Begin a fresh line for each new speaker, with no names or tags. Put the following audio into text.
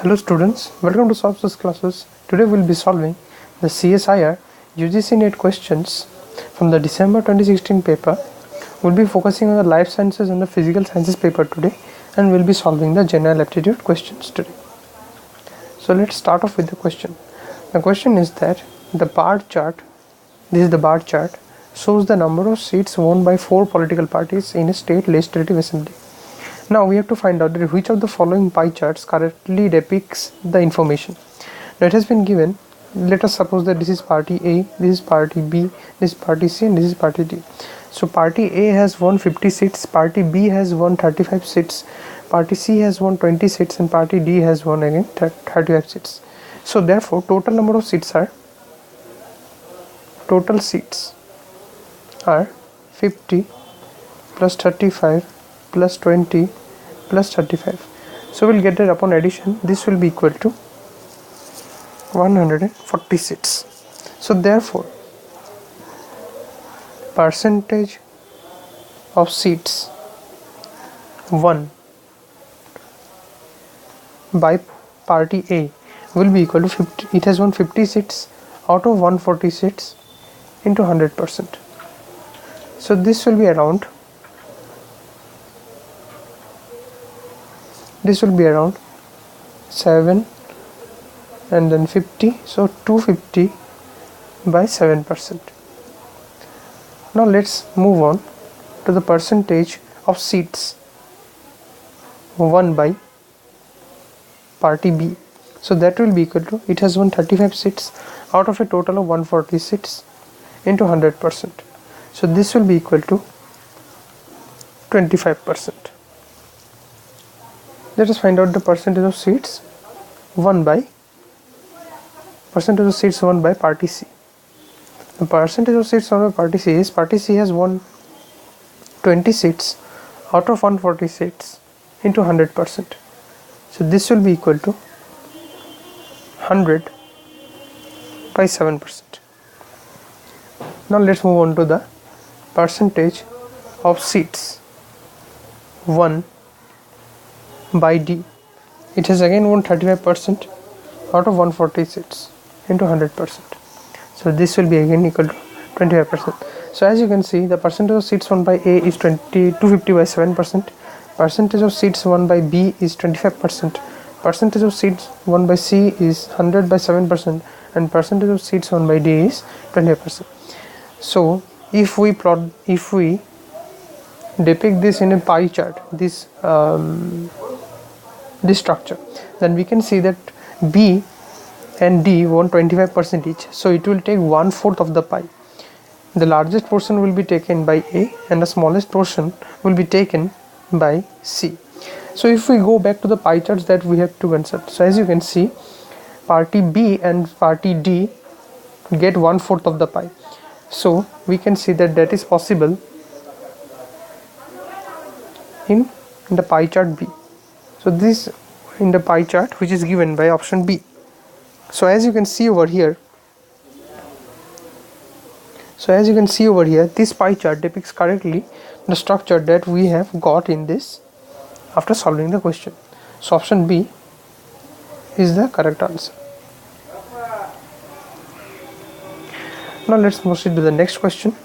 Hello students, welcome to Software's classes. Today we'll be solving the CSIR UGC NET questions from the December 2016 paper. We'll be focusing on the life sciences and the physical sciences paper today, and we'll be solving the general aptitude questions today. So let's start off with the question. The question is that the bar chart, this is the bar chart, shows the number of seats won by 4 political parties in a state legislative assembly. Now we have to find out that which of the following pie charts correctly depicts the information. Now it has been given, let us suppose that this is party A, this is party B, this is party C, and this is party D. So party A has won 50 seats, party B has won 35 seats, party C has won 20 seats, and party D has won again 35 seats. So therefore total number of seats are 50 plus 35 plus 20 plus 35. So we'll get that upon addition, this will be equal to 140 seats. So therefore percentage of seats won by party A will be equal to 50. It has won 50 seats out of 140 seats into 100%. So this will be around 7 and then 50, so 250 by 7%. Now let's move on to the percentage of seats won by party B. So that will be equal to, it has won 35 seats out of a total of 140 seats into 100%. So this will be equal to 25%. Let us find out the percentage of seats won by party C. The percentage of seats won by party C is, party C has won 20 seats out of 140 seats into 100%. So this will be equal to 100 by 7%. Now let's move on to the percentage of seats won by D. It has again won 35% out of 140 seats into 100%. So this will be again equal to 25%. So as you can see, the percentage of seats won by A is 250 by 7%, percentage of seats won by B is 25%, percentage of seats won by C is 100 by 7%, and percentage of seats won by D is 25%. So if we depict this in a pie chart, this structure, then we can see that B and D won 25% each, so it will take 1/4 of the pie. The largest portion will be taken by A and the smallest portion will be taken by C. So if we go back to the pie charts that we have to consult, so as you can see, party B and party D get 1/4 of the pie. So we can see that that is possible in the pie chart B. So this in the pie chart which is given by option B. So as you can see over here, this pie chart depicts correctly the structure that we have got in this after solving the question. So option B is the correct answer. Now let's proceed to the next question.